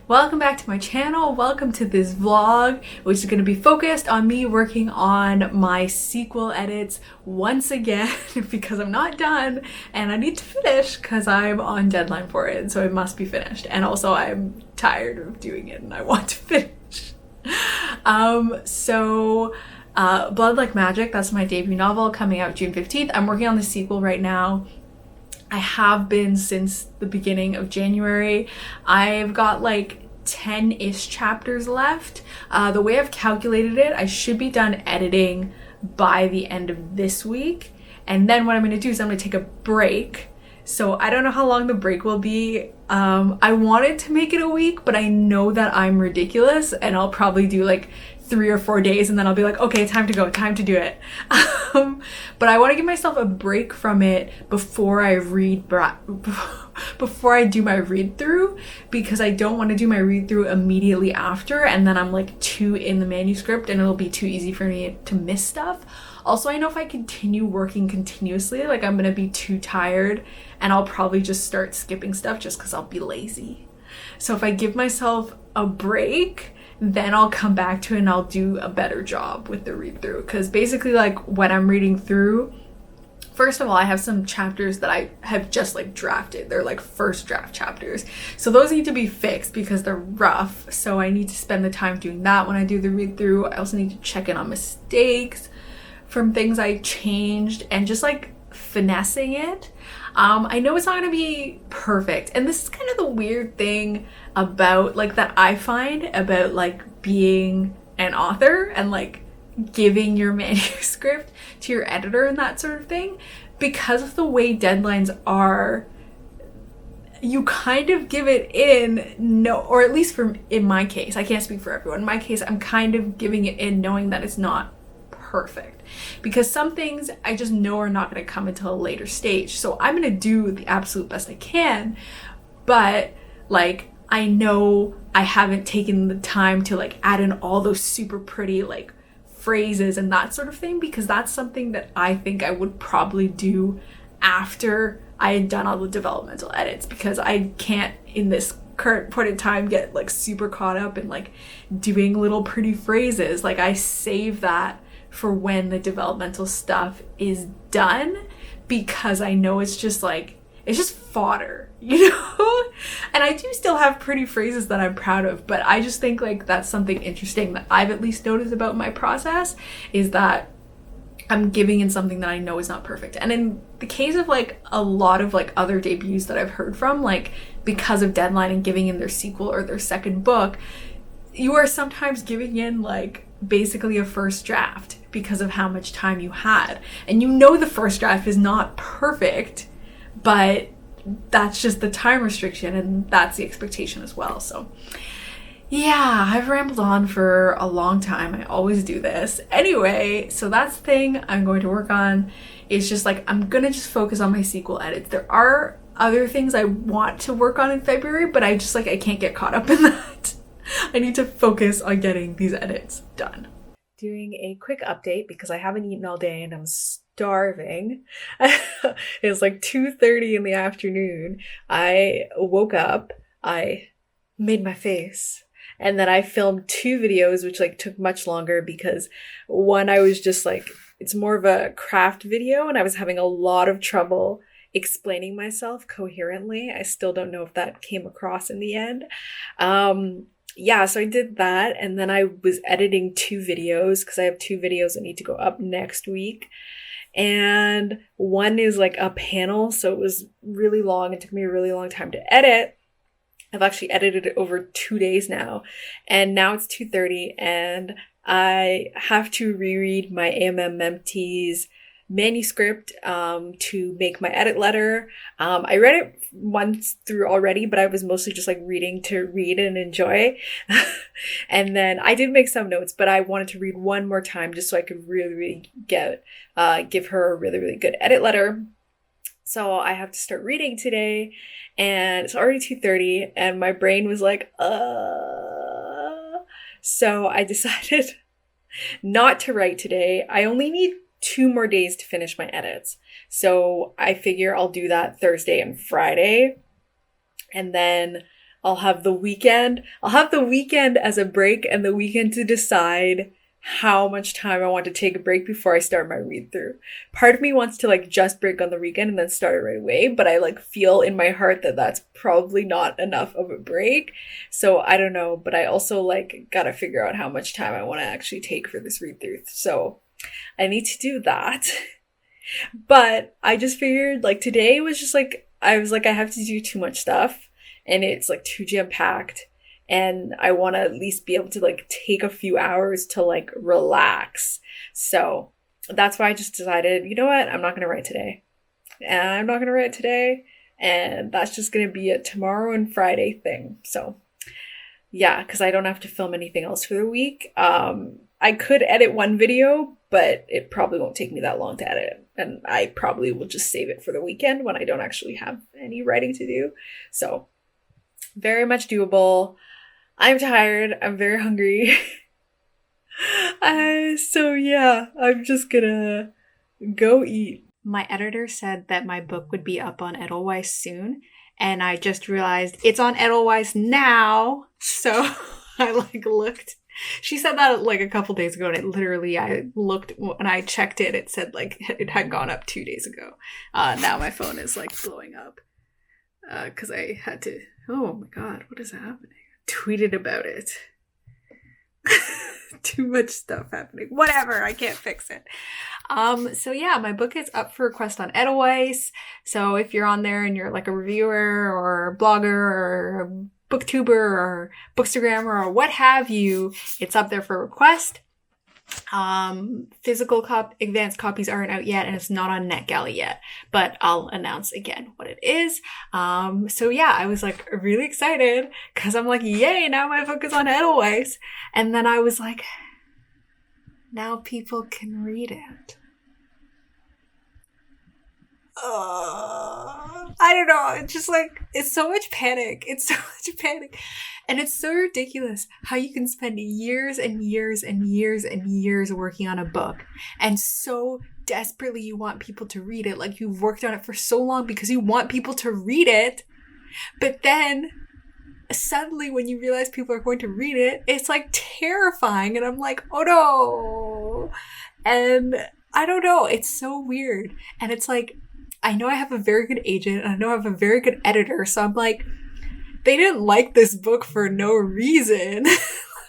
Welcome back to my channel. Welcome to this vlog, which is going to be focused on me working on my sequel edits once again because I'm not done and I need to finish because I'm on deadline for it, so it must be finished. And also I'm tired of doing it and I want to finish. Blood Like Magic, that's my debut novel coming out June 15th. I'm working on the sequel right now. I have been since the beginning of January. I've got like 10-ish chapters left. The way I've calculated it, I should be done editing by the end of this week. And then what I'm going to do is I'm going to take a break. So I don't know how long the break will be. I wanted to make it a week, but I know that I'm ridiculous and I'll probably do like 3 or 4 days and then I'll be like, okay, time to go, time to do it. But I want to give myself a break from it before I do my read through, because I don't want to do my read through immediately after and then I'm like too in the manuscript and it'll be too easy for me to miss stuff. Also, I know if I continue working continuously, like I'm gonna be too tired and I'll probably just start skipping stuff just because I'll be lazy. So if I give myself a break, then I'll come back to it and I'll do a better job with the read through. Because basically, like when I'm reading through, first of all, I have some chapters that I have just like drafted. They're like first draft chapters. So those need to be fixed because they're rough. So I need to spend the time doing that when I do the read through. I also need to check in on mistakes from things I changed and just like finessing it. I know it's not going to be perfect, and this is kind of the weird thing about like that I find about like being an author and like giving your manuscript to your editor and that sort of thing. Because of the way deadlines are, you kind of give it or at least in my case, I can't speak for everyone. In my case, I'm kind of giving it in knowing that it's not perfect, because some things I just know are not going to come until a later stage. So I'm going to do the absolute best I can, but like I know I haven't taken the time to like add in all those super pretty like phrases and that sort of thing, because that's something that I think I would probably do after I had done all the developmental edits, because I can't in this current point in time get like super caught up in like doing little pretty phrases. Like I save that for when the developmental stuff is done, because I know it's just fodder, you know? And I do still have pretty phrases that I'm proud of, but I just think like that's something interesting that I've at least noticed about my process, is that I'm giving in something that I know is not perfect. And in the case of like a lot of like other debuts that I've heard from, like because of deadline and giving in their sequel or their second book, you are sometimes giving in like basically a first draft because of how much time you had. And you know the first draft is not perfect, but that's just the time restriction and that's the expectation as well. So yeah, I've rambled on for a long time. I always do this. Anyway, so that's the thing I'm going to work on. It's just like I'm gonna just focus on my sequel edits. There are other things I want to work on in February, but I can't get caught up in that. I need to focus on getting these edits done. Doing a quick update because I haven't eaten all day and I'm starving. It's like 2:30 in the afternoon. I woke up, I made my face, and then I filmed 2 videos, which like took much longer because one, I was just like, it's more of a craft video and I was having a lot of trouble explaining myself coherently. I still don't know if that came across in the end. Yeah, so I did that, and then I was editing 2 videos because I have 2 videos that need to go up next week. And one is like a panel, so it was really long. It took me a really long time to edit. I've actually edited it over 2 days now, and now it's 2:30, and I have to reread my AMM manuscript to make my edit letter. I read it once through already, but I was mostly just like reading to read and enjoy. And then I did make some notes, but I wanted to read one more time just so I could really give her a really good edit letter. So I have to start reading today, and it's already 2:30, and my brain was like, So I decided not to write today. I only need 2 more days to finish my edits. So I figure I'll do that Thursday and Friday. And then I'll have the weekend. I'll have the weekend as a break and the weekend to decide how much time I want to take a break before I start my read through. Part of me wants to like just break on the weekend and then start it right away, but I like feel in my heart that that's probably not enough of a break. So I don't know, but I also like gotta figure out how much time I want to actually take for this read through. So I need to do that. But I just figured like today was just like, I was like, I have to do too much stuff and it's like too jam-packed. And I want to at least be able to like take a few hours to like relax. So that's why I just decided, you know what? I'm not going to write today. And I'm not going to write today. And that's just going to be a tomorrow and Friday thing. So yeah, because I don't have to film anything else for the week. I could edit one video, but it probably won't take me that long to edit. And I probably will just save it for the weekend when I don't actually have any writing to do. So very much doable. I'm tired. I'm very hungry. So yeah, I'm just gonna go eat. My editor said that my book would be up on Edelweiss soon, and I just realized it's on Edelweiss now. So I like looked. She said that like a couple days ago, and it literally, I looked when I checked it, it said like it had gone up 2 days ago. Now my phone is like blowing up because I had to, oh my God, what is happening? Tweeted about it. Too much stuff happening. Whatever, I can't fix it. So yeah, my book is up for request on Edelweiss. So if you're on there and you're like a reviewer or a blogger or a booktuber or bookstagrammer or what have you, it's up there for request. Physical advanced copies aren't out yet, and it's not on NetGalley yet, but I'll announce again what it is. So yeah, I was like really excited because I'm like, yay, now my book is on Edelweiss. And then I was like, now people can read it. I don't know. It's just like, it's so much panic. It's so much panic. And it's so ridiculous how you can spend years and years and years and years working on a book. And so desperately you want people to read it. Like you've worked on it for so long because you want people to read it. But then suddenly when you realize people are going to read it, it's like terrifying. And I'm like, oh no. And I don't know. It's so weird. And it's like, I know I have a very good agent and I know I have a very good editor. So I'm like, they didn't like this book for no reason.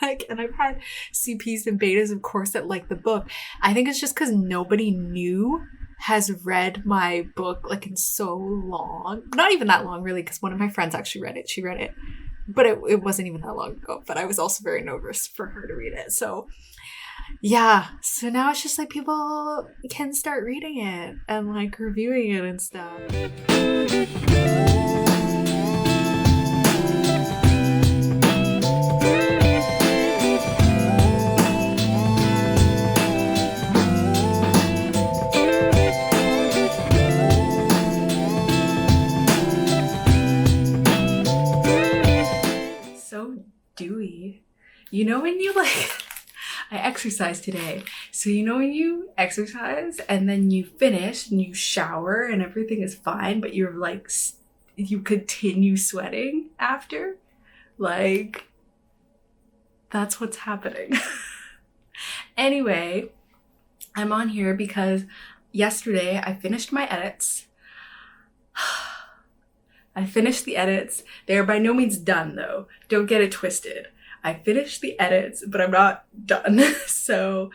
Like, and I've had CPs and betas, of course, that like the book. I think it's just because nobody new has read my book like in so long. Not even that long, really, because one of my friends actually read it. She read it, but it wasn't even that long ago. But I was also very nervous for her to read it. So yeah, so now it's just like people can start reading it and like reviewing it and stuff. So dewy. You know when you like... I exercised today. So you know when you exercise and then you finish and you shower and everything is fine, but you're like, you continue sweating after? Like, that's what's happening. Anyway, I'm on here because yesterday I finished my edits. I finished the edits. They're by no means done though. Don't get it twisted. I finished the edits, but I'm not done. So,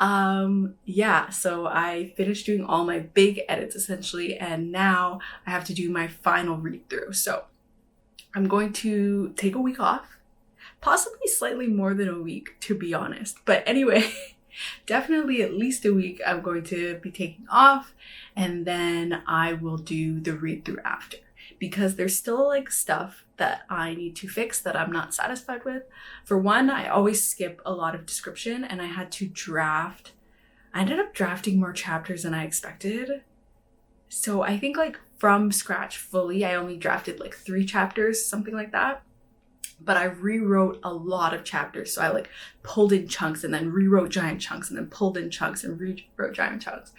yeah, so I finished doing all my big edits essentially, and now I have to do my final read through. So I'm going to take a week off, possibly slightly more than a week, to be honest. But anyway, definitely at least a week I'm going to be taking off, and then I will do the read through after. Because there's still like stuff that I need to fix that I'm not satisfied with. For one, I always skip a lot of description and I had to draft. I ended up drafting more chapters than I expected. So I think like from scratch fully, I only drafted like 3 chapters, something like that. But I rewrote a lot of chapters. So I like pulled in chunks and then rewrote giant chunks and then pulled in chunks and rewrote giant chunks.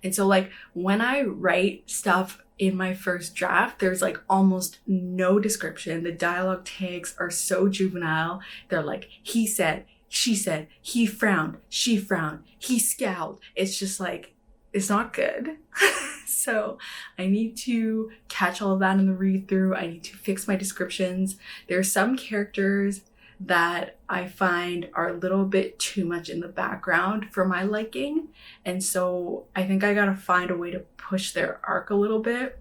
And so like when I write stuff in my first draft, there's like almost no description. The dialogue tags are so juvenile. They're like, he said, she said, he frowned, she frowned, he scowled. It's just like, it's not good. So I need to catch all of that in the read through. I need to fix my descriptions. There are some characters that I find are a little bit too much in the background for my liking. And so I think I gotta find a way to push their arc a little bit.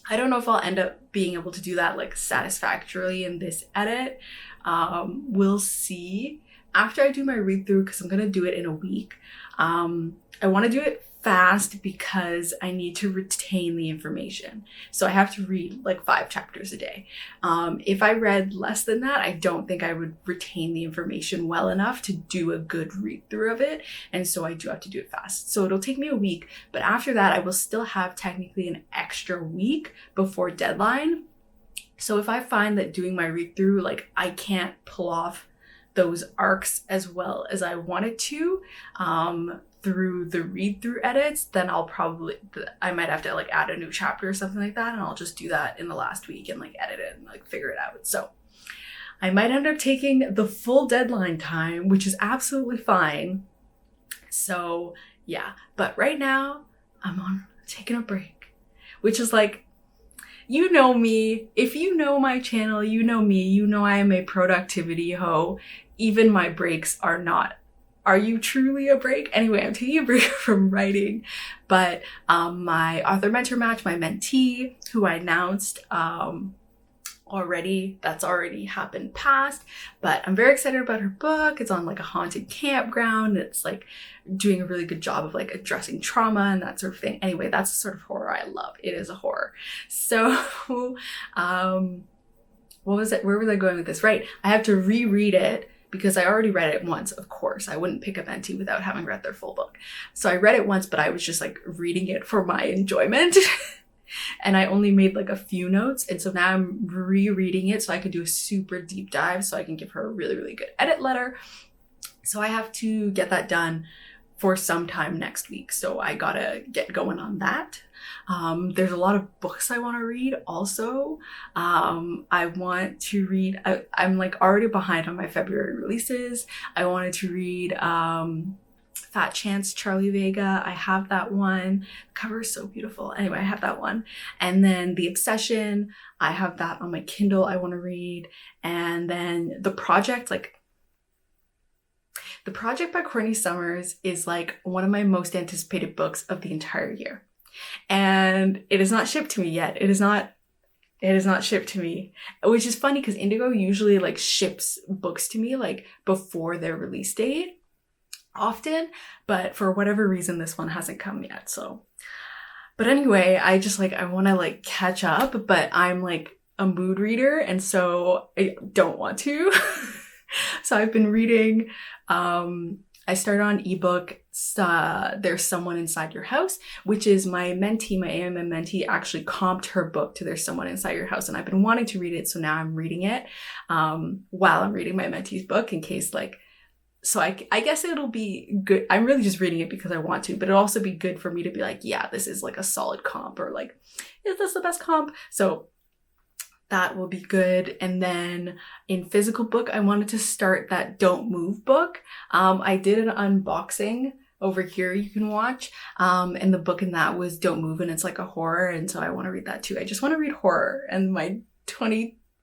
I don't know if I'll end up being able to do that like satisfactorily in this edit. We'll see after I do my read through, because I'm gonna do it in a week. I want to do it fast because I need to retain the information. So I have to read like 5 chapters a day. If I read less than that, I don't think I would retain the information well enough to do a good read through of it. And so I do have to do it fast. So it'll take me a week, but after that, I will still have technically an extra week before deadline. So if I find that doing my read through, like I can't pull off those arcs as well as I wanted to, through the read through edits, then I might have to like add a new chapter or something like that, and I'll just do that in the last week and like edit it and like figure it out. So I might end up taking the full deadline time, which is absolutely fine. So yeah, but right now I'm taking a break, which is like, you know me, if you know my channel, you know me, you know I am a productivity hoe. Even my breaks are not. Are you truly a break? Anyway, I'm taking a break from writing, but my author mentor match, my mentee, who I announced already, that's already happened past, but I'm very excited about her book. It's on like a haunted campground. It's like doing a really good job of like addressing trauma and that sort of thing. Anyway, that's the sort of horror I love. It is a horror. So what was it? Where was I going with this? Right, I have to reread it, because I already read it once, of course. I wouldn't pick a mentee without having read their full book. So I read it once, but I was just like reading it for my enjoyment. And I only made like a few notes. And so now I'm rereading it so I could do a super deep dive so I can give her a really, really good edit letter. So I have to get that done for some time next week. So I gotta get going on that. There's a lot of books I want to read also. I want to read, I'm like already behind on my February releases. I wanted to read Fat Chance, Charlie Vega. I have that one. The cover is so beautiful. Anyway, I have that one. And then The Obsession, I have that on my Kindle I want to read. And then The Project by Courtney Summers is like one of my most anticipated books of the entire year. And it is not shipped to me yet. It is not shipped to me, which is funny because Indigo usually like ships books to me like before their release date often, but for whatever reason this one hasn't come yet. So, but anyway, I want to like catch up, but I'm like a mood reader, and so I don't want to. So I've been reading, I started on ebook, There's Someone Inside Your House, which is my mentee, my AMM mentee actually comped her book to There's Someone Inside Your House, and I've been wanting to read it, so now I'm reading it while I'm reading my mentee's book in case like, so I guess it'll be good. I'm really just reading it because I want to, but it'll also be good for me to be like, yeah, this is like a solid comp, or like, is this the best comp? So that will be good. And then in physical book, I wanted to start that Don't Move book. I did an unboxing over here you can watch. And the book in that was Don't Move, and it's like a horror. And so I want to read that too. I just want to read horror, and my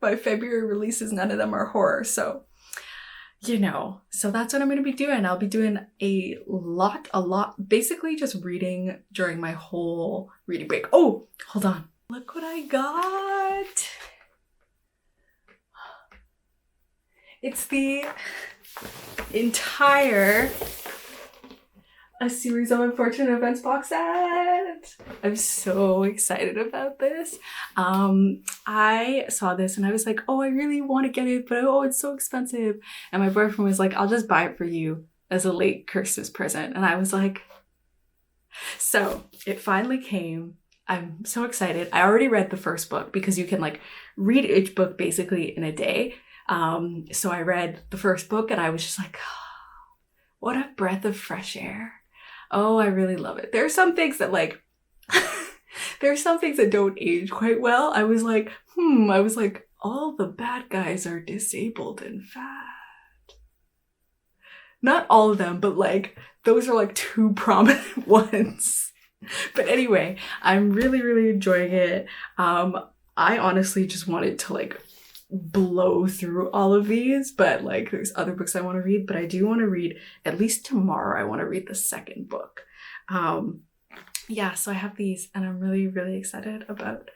February releases, none of them are horror. So, you know, so that's what I'm going to be doing. I'll be doing a lot, basically just reading during my whole reading break. Oh, hold on. Look what I got. It's the entire A Series of Unfortunate Events box set. I'm so excited about this. I saw this and I was like, oh, I really want to get it, but oh, it's so expensive. And my boyfriend was like, I'll just buy it for you as a late Christmas present. And I was like, so it finally came. I'm so excited. I already read the first book because you can like read each book basically in a day. So I read the first book and I was just like, oh, what a breath of fresh air. Oh, I really love it. There are some things that like, There's some things that don't age quite well. I was like, all the bad guys are disabled and fat. Not all of them, but like, those are like two prominent ones. But anyway, I'm really, really enjoying it. I honestly just wanted to like blow through all of these, but like there's other books I want to read, but I do want to read, at least tomorrow, I want to read the second book. Yeah, so I have these and I'm really, really excited about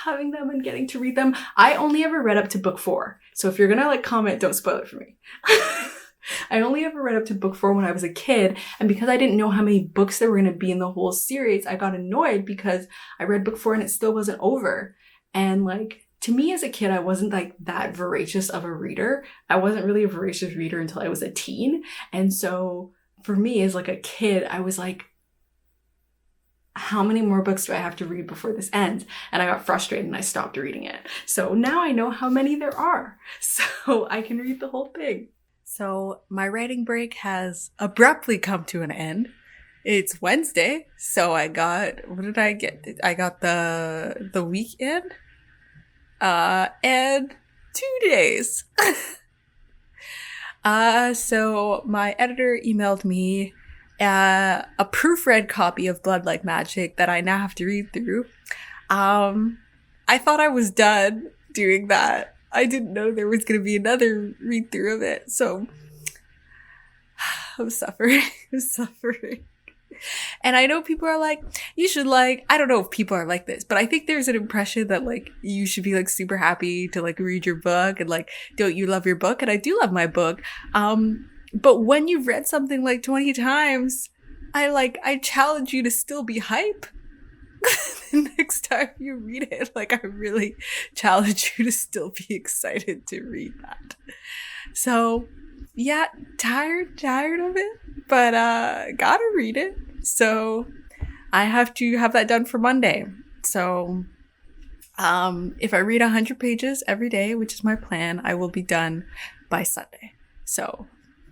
having them and getting to read them. I only ever read up to book 4. So if you're gonna like comment, don't spoil it for me. I only ever read up to book 4 when I was a kid. And because I didn't know how many books there were gonna be in the whole series, I got annoyed because I read book 4 and it still wasn't over. And like, to me as a kid, I wasn't like that voracious of a reader. I wasn't really a voracious reader until I was a teen. And so for me as like a kid, I was like, how many more books do I have to read before this ends? And I got frustrated and I stopped reading it. So now I know how many there are. So I can read the whole thing. So my writing break has abruptly come to an end. It's Wednesday. So I got, what did I get? I got the weekend and 2 days. So my editor emailed me a proofread copy of Blood Like Magic that I now have to read through. I thought I was done doing that. I didn't know there was going to be another read through of it. So I'm suffering. And I know people are like, you should like, I don't know if people are like this, but I think there's an impression that like you should be like super happy to like read your book and like, don't you love your book? And I do love my book. But when you've read something like 20 times, I challenge you to still be hype. The next time you read it, like I really challenge you to still be excited to read that. So yeah, tired of it, but gotta read it. So I have to have that done for Monday. So if I read 100 pages every day, which is my plan, I will be done by Sunday. So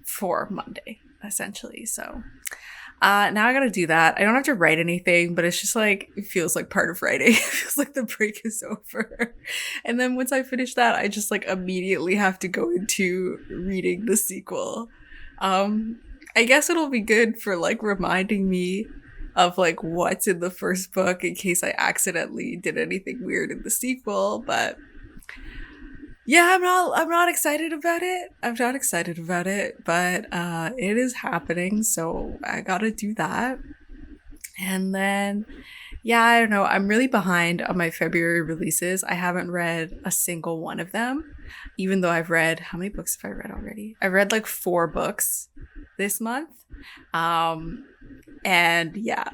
for Monday, essentially. So now I gotta do that. I don't have to write anything, but it's just like, it feels like part of writing. It feels like the break is over. And then once I finish that, I just like immediately have to go into reading the sequel. I guess it'll be good for like reminding me of like what's in the first book in case I accidentally did anything weird in the sequel, but yeah, I'm not excited about it. I'm not excited about it, but it is happening, so I gotta do that. And then, yeah, I don't know. I'm really behind on my February releases. I haven't read a single one of them, even though I've read, how many books have I read already? I've read like 4 books this month. And yeah,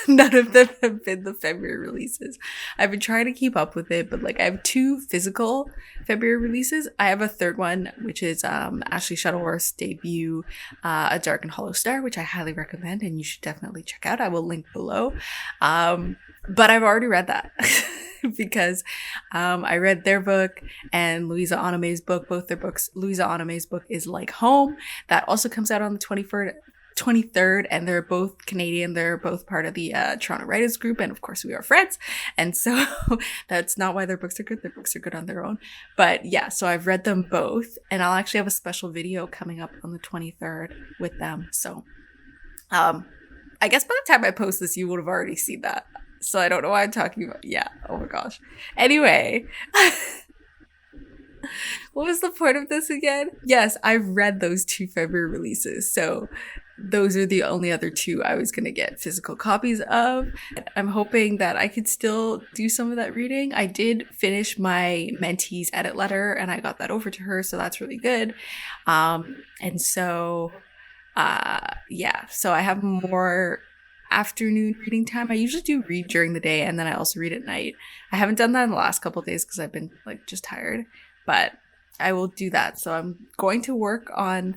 none of them have been the February releases. I've been trying to keep up with it, but like I have 2 physical February releases. I have a third one, which is Ashley Shuttleworth's debut, A Dark and Hollow Star, which I highly recommend and you should definitely check out. I will link below. But I've already read that because I read their book and Louisa Onome's book, both their books. Louisa Onome's book is Like Home. That also comes out on the 23rd, and they're both Canadian. They're both part of the Toronto Writers Group, and of course we are friends, and so that's not why their books are good. Their books are good on their own. But yeah, so I've read them both, and I'll actually have a special video coming up on the 23rd with them. So I guess by the time I post this, you would have already seen that, so I don't know why I'm talking about. Yeah, oh my gosh. Anyway, what was the point of this again? Yes, I've read those 2 February releases, so those are the only other 2 I was going to get physical copies of. I'm hoping that I could still do some of that reading. I did finish my mentee's edit letter and I got that over to her, so that's really good. And so, yeah, so I have more afternoon reading time. I usually do read during the day and then I also read at night. I haven't done that in the last couple of days because I've been like just tired, but I will do that. So I'm going to work on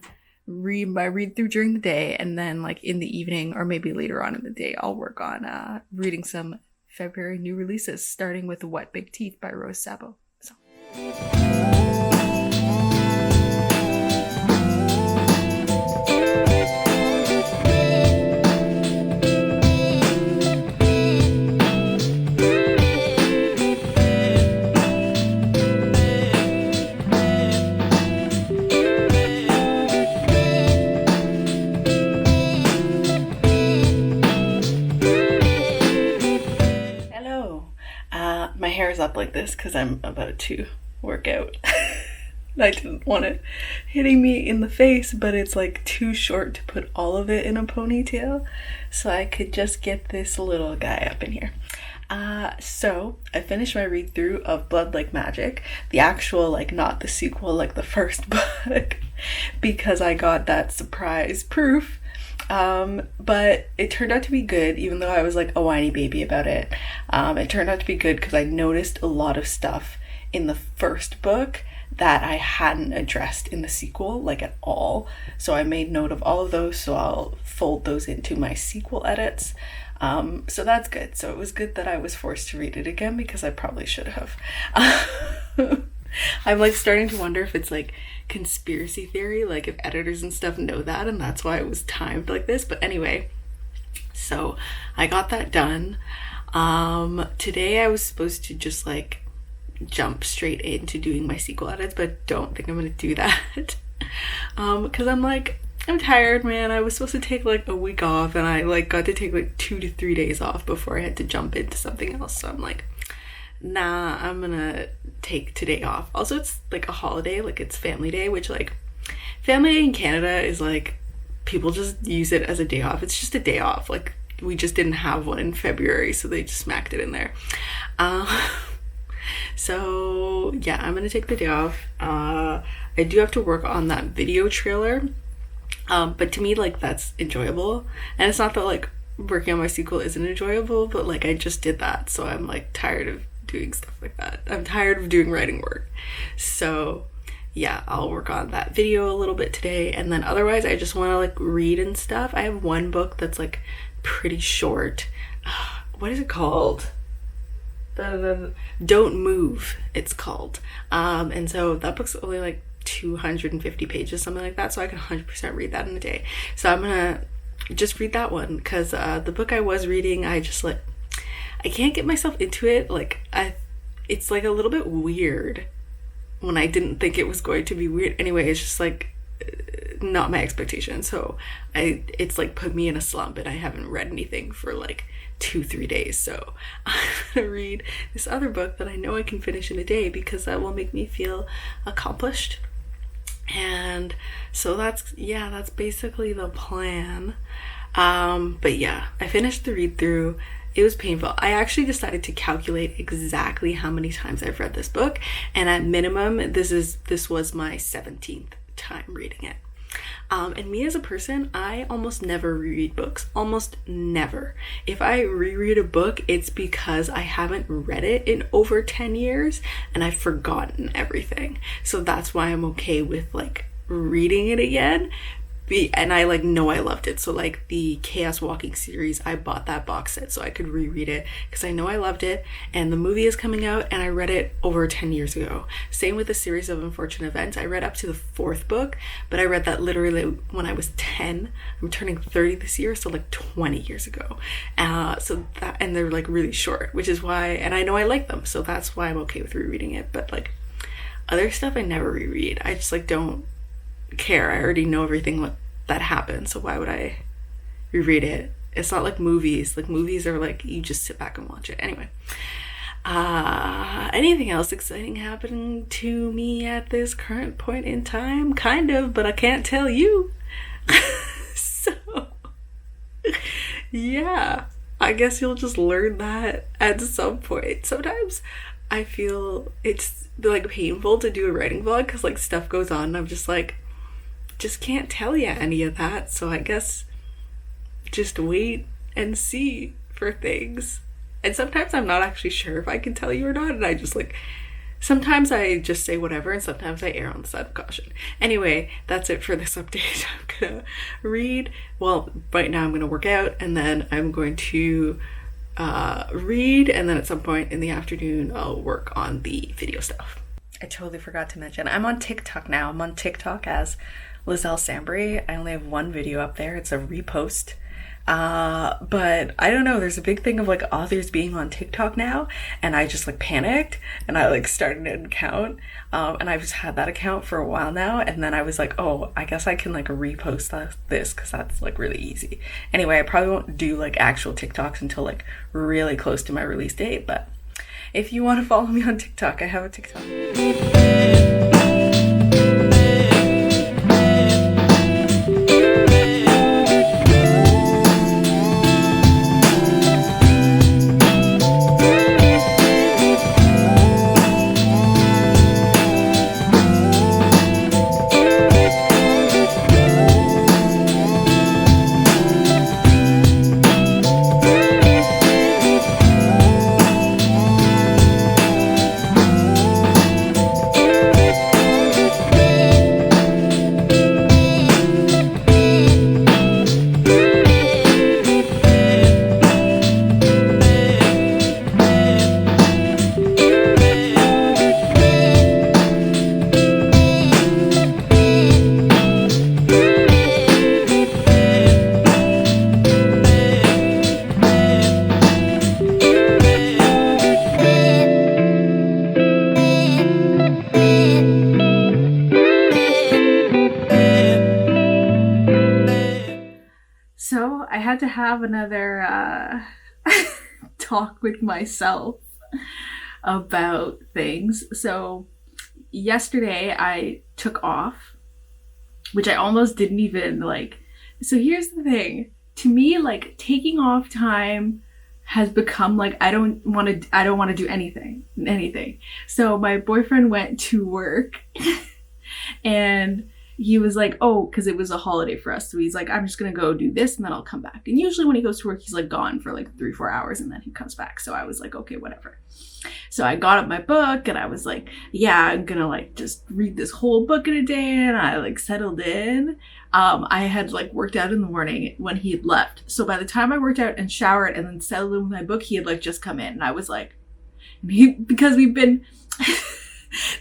my read through during the day, and then like in the evening or maybe later on in the day I'll work on reading some February new releases, starting with Wet Big Teeth by Rose Sabo. So up like this because I'm about to work out. I didn't want it hitting me in the face, but it's like too short to put all of it in a ponytail, so I could just get this little guy up in here. So I finished my read through of Blood Like Magic, the actual, like, not the sequel, like the first book, because I got that surprise proof. But it turned out to be good, even though I was like a whiny baby about it. It turned out to be good because I noticed a lot of stuff in the first book that I hadn't addressed in the sequel, like, at all. So I made note of all of those, so I'll fold those into my sequel edits. So that's good. So it was good that I was forced to read it again, because I probably should have. I'm like starting to wonder if it's like conspiracy theory, like if editors and stuff know that and that's why it was timed like this. But anyway, so I got that done. Today I was supposed to just like jump straight into doing my sequel edits, but don't think I'm gonna do that. Because I'm tired, man. I was supposed to take like a week off, and I like got to take like 2 to 3 days off before I had to jump into something else. So I'm like, nah, I'm gonna take today off. Also, it's like a holiday, like it's Family Day, which like Family Day in Canada is like people just use it as a day off. It's just a day off. Like we just didn't have one in February, so they just smacked it in there. So yeah, I'm gonna take the day off. I do have to work on that video trailer, but to me, like, that's enjoyable. And it's not that like working on my sequel isn't enjoyable, but like I just did that, so I'm like tired of doing stuff like that. I'm tired of doing writing work. So yeah, I'll work on that video a little bit today, and then otherwise I just want to like read and stuff. I have one book that's like pretty short. What is it called? Don't Move, it's called. And so that book's only like 250 pages, something like that, so I can 100% read that in a day. So I'm gonna just read that one, because the book I was reading, I just like, I can't get myself into it. Like it's like a little bit weird when I didn't think it was going to be weird. Anyway, it's just like not my expectation. So it's like put me in a slump, and I haven't read anything for like 2-3 days. So I'm gonna read this other book that I know I can finish in a day, because that will make me feel accomplished. And so that's basically the plan. But yeah, I finished the read through. It was painful. I actually decided to calculate exactly how many times I've read this book, and at minimum this was my 17th time reading it. And me as a person, I almost never reread books. Almost never. If I reread a book, it's because I haven't read it in over 10 years and I've forgotten everything. So that's why I'm okay with like reading it again. And I like know I loved it. So like the Chaos Walking series, I bought that box set so I could reread it, because I know I loved it, and the movie is coming out and I read it over 10 years ago. Same with the series of Unfortunate Events. I read up to the 4th book, but I read that literally when I was 10. I'm turning 30 this year, so like 20 years ago. So that, and they're like really short, which is why, and I know I like them, so that's why I'm okay with rereading it. But like other stuff I never reread. I just like don't care. I already know everything that happened, so why would I reread it? It's not like movies. Like movies are like you just sit back and watch it. Anyway, anything else exciting happening to me at this current point in time? Kind of, but I can't tell you. So yeah, I guess you'll just learn that at some point. Sometimes I feel it's like painful to do a writing vlog, because like stuff goes on and I'm just like, just can't tell you any of that. So I guess just wait and see for things. And sometimes I'm not actually sure if I can tell you or not, and I just like, sometimes I just say whatever, and sometimes I err on the side of caution. Anyway, that's it for this update. I'm gonna read, well, right now I'm gonna work out, and then I'm going to read, and then at some point in the afternoon I'll work on the video stuff. I totally forgot to mention, I'm on TikTok now. I'm on TikTok as Liselle Sambury. I only have one video up there. It's a repost. But I don't know, there's a big thing of like authors being on TikTok now, and I just like panicked and I like started an account, and I've just had that account for a while now, and then I was like, oh, I guess I can like repost this because that's like really easy. Anyway, I probably won't do like actual TikToks until like really close to my release date, but If you want to follow me on TikTok, I have a TikTok. So I had to have another talk with myself about things. So yesterday I took off, which I almost didn't even like. So here's the thing. To me, like, taking off time has become like I don't want to do anything. So my boyfriend went to work and he was like, oh, because it was a holiday for us. So he's like, I'm just going to go do this and then I'll come back. And usually when he goes to work, he's like gone for like 3-4 hours and then he comes back. So I was like, okay, whatever. So I got up my book and I was like, yeah, I'm going to like just read this whole book in a day. And I like settled in. I had like worked out in the morning when he had left. So by the time I worked out and showered and then settled in with my book, he had like just come in. And I was like, because we've been...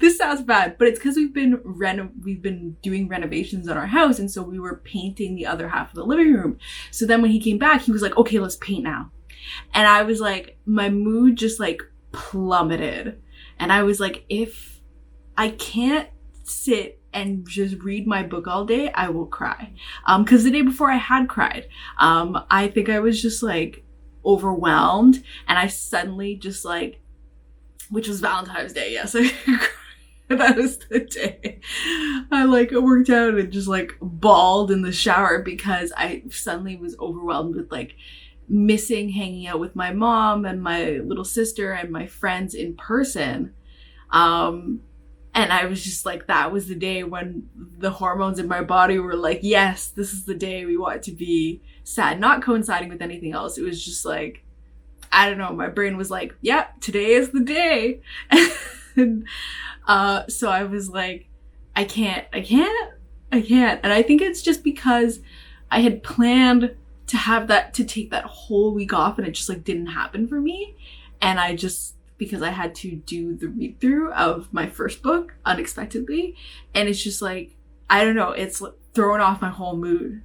This sounds bad, but it's because we've been doing renovations on our house, and so we were painting the other half of the living room. So then when he came back, he was like, okay, let's paint now. And I was like, my mood just like plummeted. And I was like, if I can't sit and just read my book all day, I will cry. Because the day before I had cried. I think I was just like overwhelmed, and I suddenly just like, which was Valentine's Day, yes. That was the day. I like worked out and just like bawled in the shower because I suddenly was overwhelmed with like missing hanging out with my mom and my little sister and my friends in person. And I was just like, that was the day when the hormones in my body were like, yes, this is the day we want to be sad. Not coinciding with anything else. It was just like, I don't know, my brain was like, yeah, today is the day. And so I was like, I can't. And I think it's just because I had planned to take that whole week off and it just like didn't happen for me. And I just, because I had to do the read through of my first book unexpectedly. And it's just like, I don't know, it's throwing off my whole mood.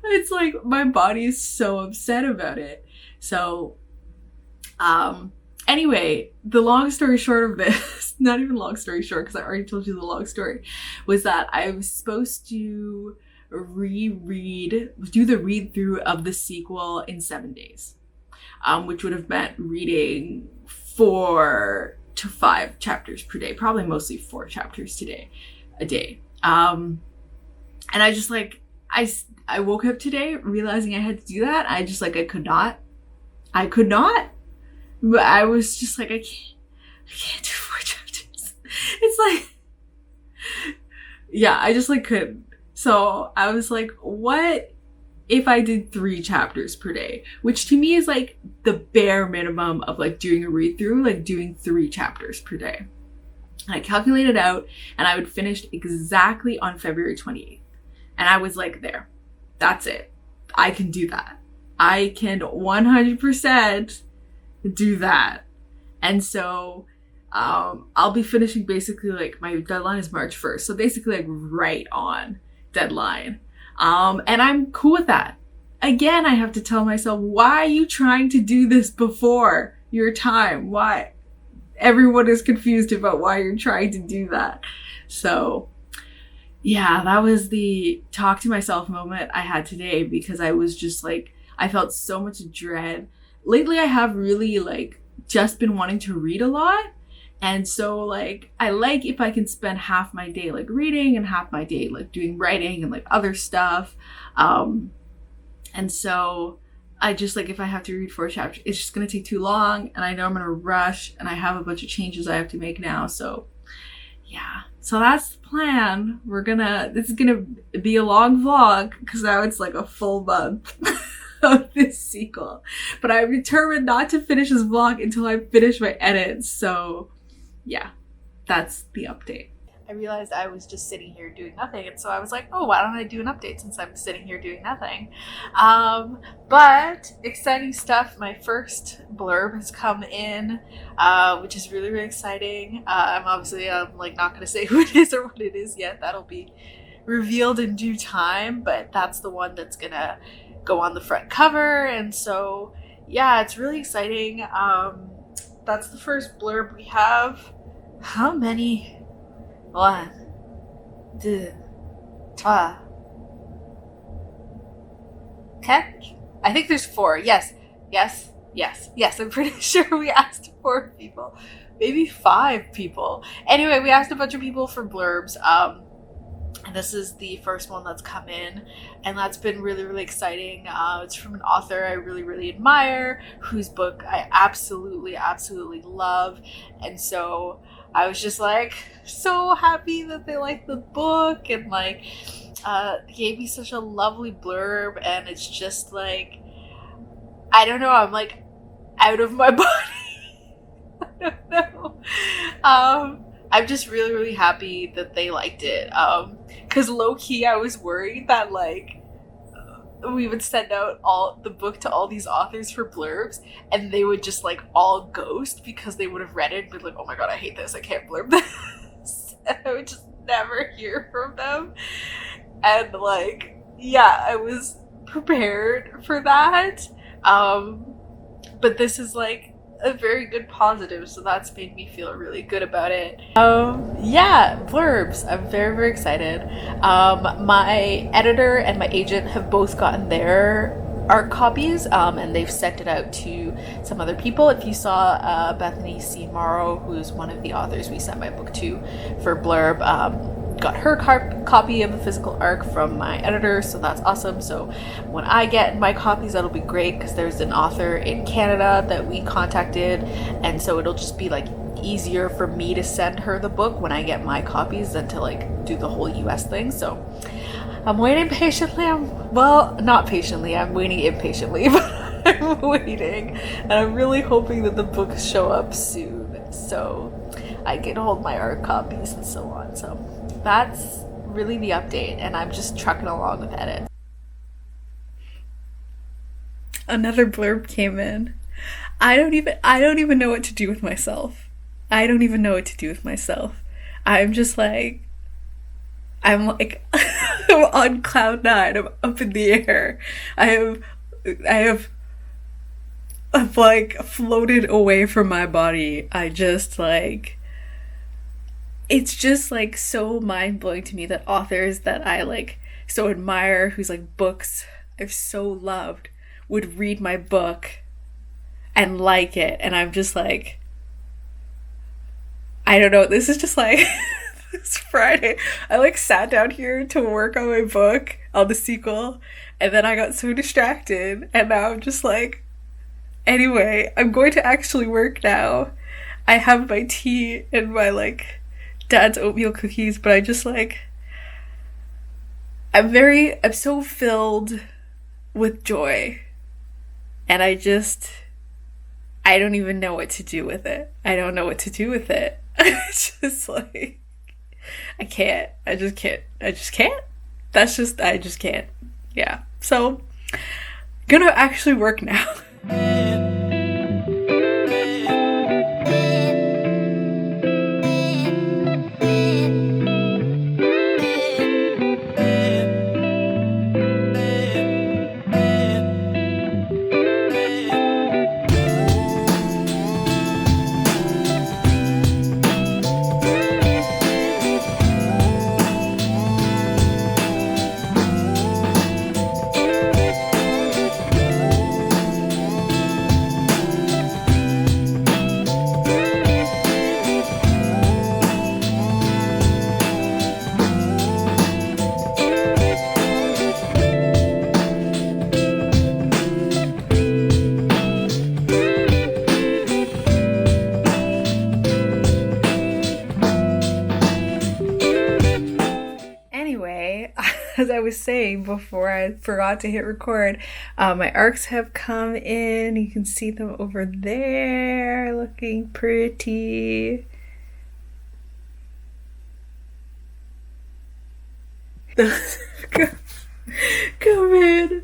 It's like my body is so upset about it. So, anyway, the long story short of this, not even long story short, because I already told you the long story, was that I was supposed to do the read through of the sequel in 7 days, which would have meant reading 4 to 5 chapters per day, probably mostly 4 chapters a day. And I just like, I woke up today realizing I had to do that. I just like, I could not. But I was just like, I can't do 4 chapters. It's like, yeah, I just like couldn't. So I was like, what if I did 3 chapters per day? Which to me is like the bare minimum of like doing a read through, like doing 3 chapters per day. And I calculated out and I would finish exactly on February 28th. And I was like, there, that's it. I can do that. I can 100% do that. And so I'll be finishing basically like my deadline is March 1st. So basically like right on deadline. And I'm cool with that. Again, I have to tell myself, why are you trying to do this before your time? Why? Everyone is confused about why you're trying to do that. So yeah, that was the talk to myself moment I had today, because I was just like, I felt so much dread. lately I have really like just been wanting to read a lot. And so like I like if I can spend half my day like reading and half my day like doing writing and like other stuff. And so I just like, if I have to read 4 chapters, it's just gonna take too long, and I know I'm gonna rush, and I have a bunch of changes I have to make now. So yeah, so that's the plan. This is gonna be a long vlog because now it's like a full month of this sequel. But I'm determined not to finish this vlog until I finish my edits. So yeah, that's the update. I realized I was just sitting here doing nothing, and so I was like, oh, why don't I do an update since I'm sitting here doing nothing? But exciting stuff. My first blurb has come in, which is really, really exciting. I'm obviously like not going to say who it is or what it is yet. That'll be revealed in due time, but that's the one that's going to go on the front cover, and so yeah, it's really exciting. That's the first blurb we have. How many? 1, 2, 3. Catch? I think there's 4. Yes. I'm pretty sure we asked 4 people. Maybe 5 people. Anyway, we asked a bunch of people for blurbs. And this is the first one that's come in, and that's been really, really exciting. It's from an author I really, really admire, whose book I absolutely, absolutely love. And so I was just like so happy that they liked the book, and like gave me such a lovely blurb. And it's just like, I don't know, I'm like out of my body. I don't know. I'm just really, really happy that they liked it. Because low-key I was worried that like we would send out all the book to all these authors for blurbs, and they would just like all ghost because they would have read it and be like, oh my god, I hate this, I can't blurb this. And I would just never hear from them. And like, yeah, I was prepared for that. But this is like a very good positive, so that's made me feel really good about it. Yeah, blurbs. I'm very, very excited. My editor and my agent have both gotten their art copies, and they've sent it out to some other people. If you saw Bethany C. Morrow, who's one of the authors we sent my book to for blurb, got her copy of the physical arc from my editor, so that's awesome. So when I get my copies, that'll be great, because there's an author in Canada that we contacted, and so it'll just be like easier for me to send her the book when I get my copies than to like do the whole US thing. So I'm waiting patiently. Not patiently, I'm waiting impatiently, but I'm waiting, and I'm really hoping that the books show up soon so I can hold my art copies and so on. So that's really the update, and I'm just trucking along with edit. Another blurb came in. I don't even know what to do with myself. I'm just like, I'm on cloud 9. I'm up in the air. I have like floated away from my body. I just like, it's just like so mind-blowing to me that authors that I like so admire, whose like books I've so loved, would read my book and like it. And I'm just like, I don't know, this is just like this Friday I like sat down here to work on my book, on the sequel, and then I got so distracted, and now I'm just like, anyway, I'm going to actually work now. I have my tea and my like dad's oatmeal cookies, but I just like, I'm so filled with joy, and I don't even know what to do with it. It's just like, I just can't. I just can't. Yeah. So, gonna actually work now. as I was saying before I forgot to hit record, my arcs have come in. You can see them over there, looking pretty. Come in.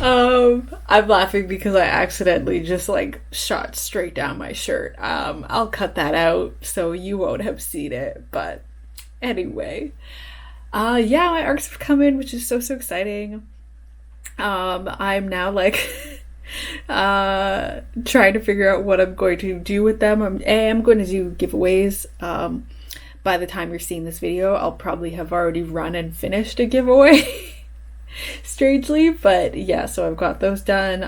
I'm laughing because I accidentally just like shot straight down my shirt. I'll cut that out so you won't have seen it, but anyway. Yeah, my arcs have come in, which is so exciting. I'm now like trying to figure out what I'm going to do with them. I'm going to do giveaways. By the time you're seeing this video, I'll probably have already run and finished a giveaway. Strangely, but yeah, so I've got those done.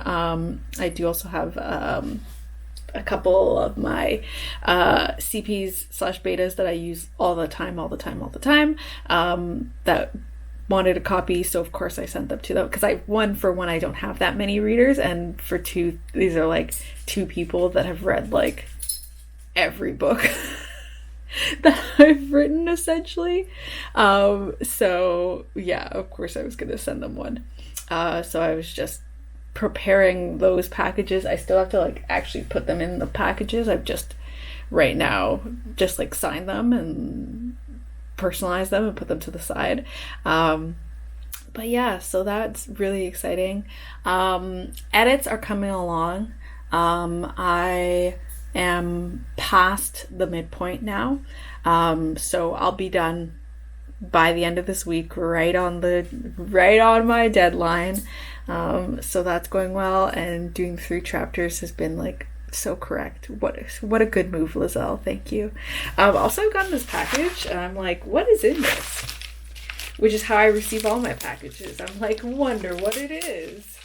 I do also have a couple of my CPs/betas that I use all the time, that wanted a copy, so of course I sent them to them, because I don't have that many readers, and for two, these are like two people that have read like every book that I've written, essentially. So yeah, of course I was gonna send them one. So I was just preparing those packages. I still have to like actually put them in the packages. I've just right now just like signed them and personalize them and put them to the side. But yeah, so that's really exciting. Edits are coming along. I am past the midpoint now, so I'll be done by the end of this week, right on my deadline. So that's going well, and doing 3 chapters has been like so correct. What a good move, Liselle. Thank you. Also I've gotten this package and I'm like, what is in this? Which is how I receive all my packages. I'm like, wonder what it is.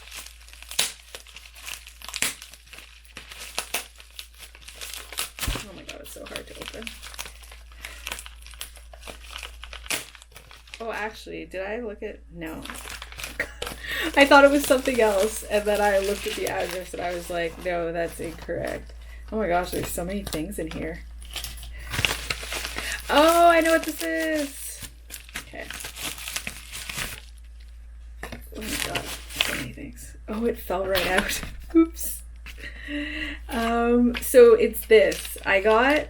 Oh my god, it's so hard to open. Oh, actually, did I look at... No. I thought it was something else, and then I looked at the address and I was like, no, that's incorrect. Oh my gosh, there's so many things in here. Oh, I know what this is. Okay. Oh my god, so many things. Oh, it fell right out. Oops. So it's this. I got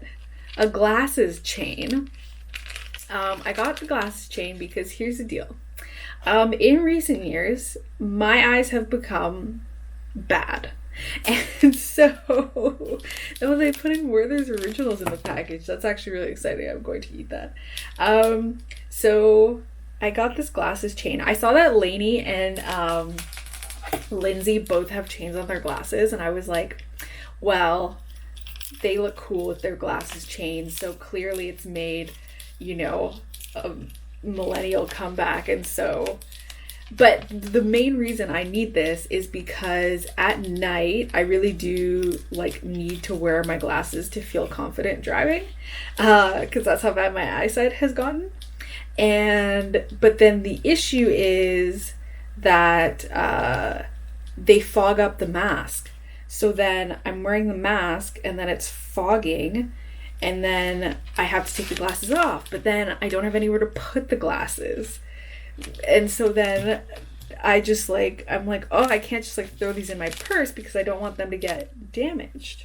a glasses chain. I got the glasses chain because here's the deal. In recent years, my eyes have become bad. And so they put in Werther's Originals in the package. That's actually really exciting. I'm going to eat that. So I got this glasses chain. I saw that Lainey and Lindsay both have chains on their glasses, and I was like, well, they look cool with their glasses chains, so clearly it's made, you know, a millennial comeback. And so, but the main reason I need this is because at night I really do like need to wear my glasses to feel confident driving, because that's how bad my eyesight has gotten. But then the issue is that they fog up the mask. So then I'm wearing the mask and then it's fogging, and then I have to take the glasses off, but then I don't have anywhere to put the glasses. And so then I just like, I'm like, oh, I can't just like throw these in my purse because I don't want them to get damaged.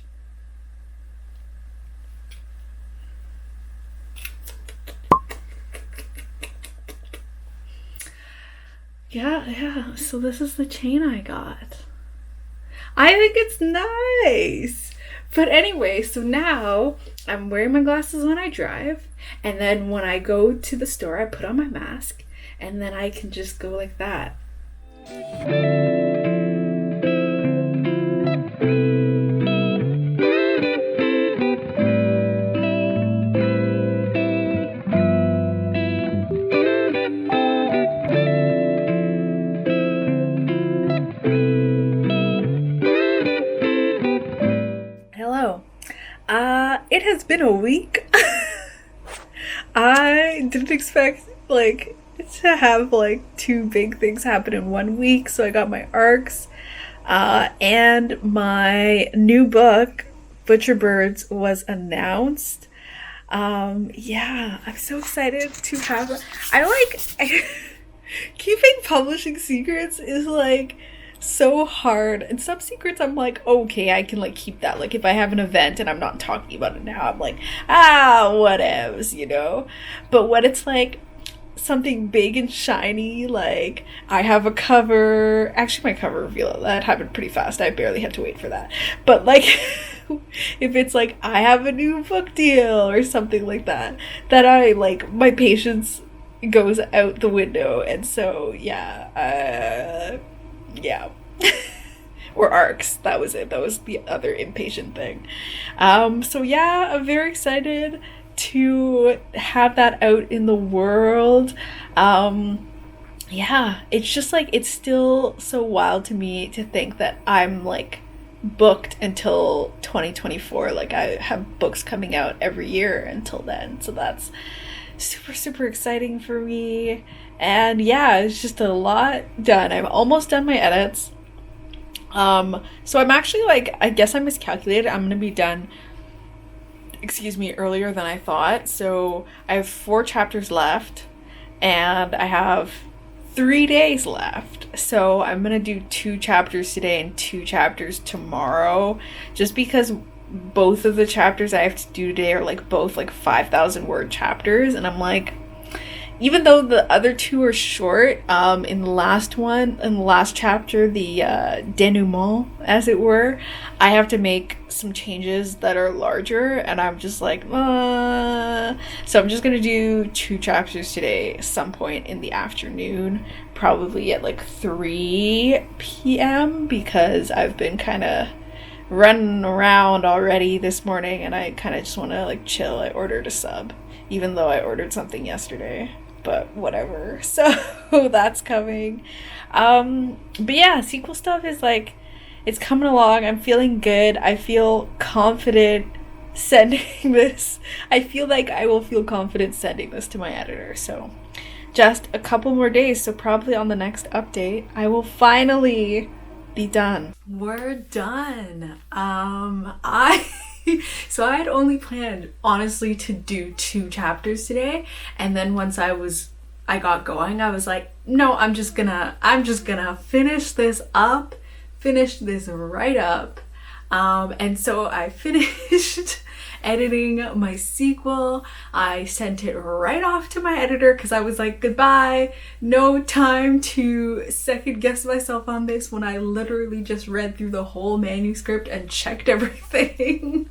Yeah, so this is the chain I got. I think it's nice. But anyway, so now I'm wearing my glasses when I drive, and then when I go to the store, I put on my mask, and then I can just go like that. It has been a week. I didn't expect like to have like 2 big things happen in 1 week. So I got my arcs and my new book, Butcher Birds, was announced. Yeah, I'm so excited to have keeping publishing secrets is like so hard. And some secrets I'm like, okay, I can like keep that. Like if I have an event and I'm not talking about it now, I'm like, whatevs, you know? But when it's like something big and shiny, like I have a cover, actually my cover reveal, that happened pretty fast. I barely had to wait for that. But like if it's like I have a new book deal or something like that, that I like, my patience goes out the window. And so yeah. Or arcs, that was it. That was the other impatient thing. So yeah, I'm very excited to have that out in the world. Yeah, it's just like, it's still so wild to me to think that I'm like booked until 2024. Like I have books coming out every year until then, so that's super exciting for me. And yeah, it's just a lot done. I'm almost done my edits. So I'm actually like, I guess I miscalculated. I'm gonna be done, earlier than I thought. So I have 4 chapters left and I have 3 days left. So I'm gonna do 2 chapters today and 2 chapters tomorrow, just because both of the chapters I have to do today are like both like 5,000 word chapters, and I'm like, even though the other 2 are short, in the last chapter, the denouement, as it were, I have to make some changes that are larger, and I'm just like, so I'm just gonna do 2 chapters today, some point in the afternoon, probably at like 3 p.m., because I've been kind of running around already this morning, and I kind of just want to like chill. I ordered a sub, even though I ordered something yesterday, but whatever. So that's coming. But yeah, sequel stuff is like, it's coming along. I'm feeling good. I feel confident sending this. I feel like I will feel confident sending this to my editor. So just a couple more days. So probably on the next update, I will finally be done. We're done. So I had only planned, honestly, to do 2 chapters today, and then once I got going, I was like, no, I'm just gonna finish this right up. And so I finished editing my sequel. I sent it right off to my editor because I was like, goodbye, no time to second guess myself on this, when I literally just read through the whole manuscript and checked everything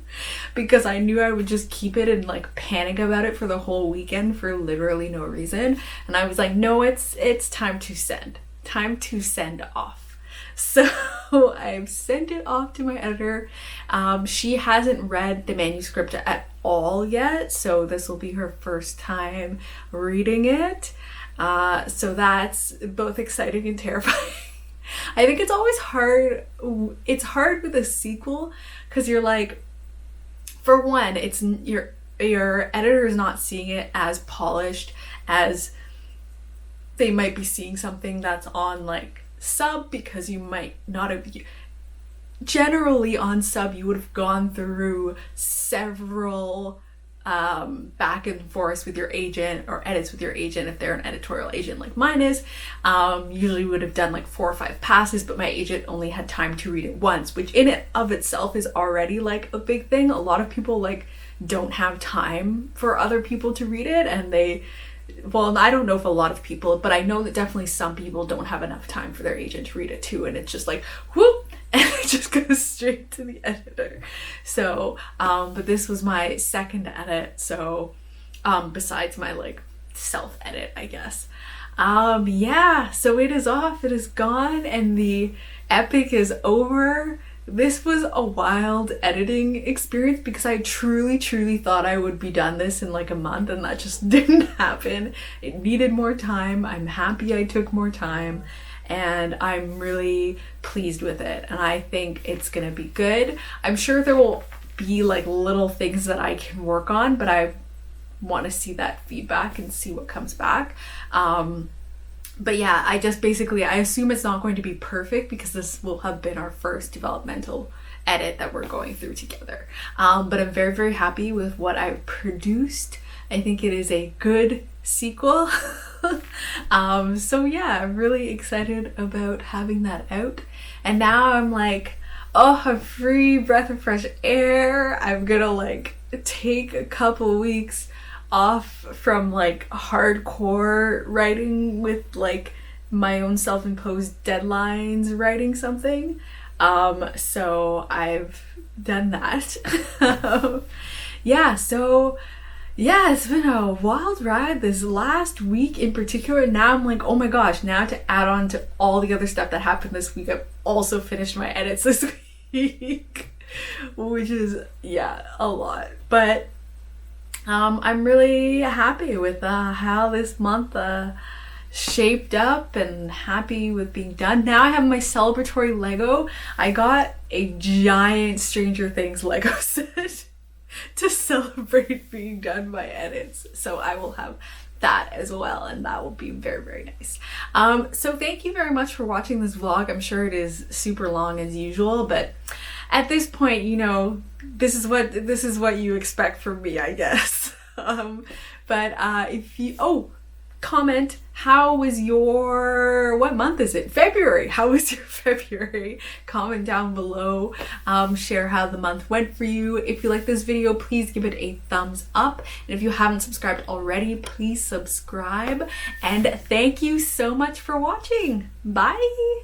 because I knew I would just keep it and like panic about it for the whole weekend for literally no reason. And I was like, no, it's time to send off. So I've sent it off to my editor. She hasn't read the manuscript at all yet, so this will be her first time reading it. So that's both exciting and terrifying. I think it's always hard. It's hard with a sequel because you're like, for one, it's your editor is not seeing it as polished as they might be seeing something that's on like sub, because you might not have, generally on sub you would have gone through several back and forth with your agent, or edits with your agent if they're an editorial agent like mine is. Usually would have done like 4 or 5 passes, but my agent only had time to read it once, which in it of itself is already like a big thing. A lot of people like don't have time for other people to read it, and well, I don't know if a lot of people, but I know that definitely some people don't have enough time for their agent to read it too, and it's just like, whoop, and it just goes straight to the editor. So, but this was my second edit, so, besides my like self-edit, I guess. Yeah, so it is off, it is gone, and the epic is over. This was a wild editing experience because I truly thought I would be done this in like a month, and that just didn't happen. It needed more time. I'm happy I took more time, and I'm really pleased with it, and I think it's gonna be good. I'm sure there will be like little things that I can work on, but I want to see that feedback and see what comes back. But yeah, I assume it's not going to be perfect because this will have been our first developmental edit that we're going through together. But I'm very happy with what I've produced. I think it is a good sequel. So yeah, I'm really excited about having that out. And now I'm like, oh, a free breath of fresh air. I'm gonna like take a couple weeks off from like hardcore writing with like my own self-imposed deadlines writing something. So I've done that. Yeah, it's been a wild ride this last week in particular. Now I'm like, oh my gosh, now to add on to all the other stuff that happened this week, I've also finished my edits this week, which is, yeah, a lot. But I'm really happy with how this month shaped up and happy with being done. Now I have my celebratory Lego. I got a giant Stranger Things Lego set to celebrate being done my edits. So I will have that as well, and that will be very, very nice. So thank you very much for watching this vlog. I'm sure it is super long as usual, but at this point, you know, this is what you expect from me, I guess. But if you comment, how was your, what month is it? February. How was your February? Comment down below. Share how the month went for you. If you like this video, please give it a thumbs up. And if you haven't subscribed already, please subscribe. And thank you so much for watching. Bye.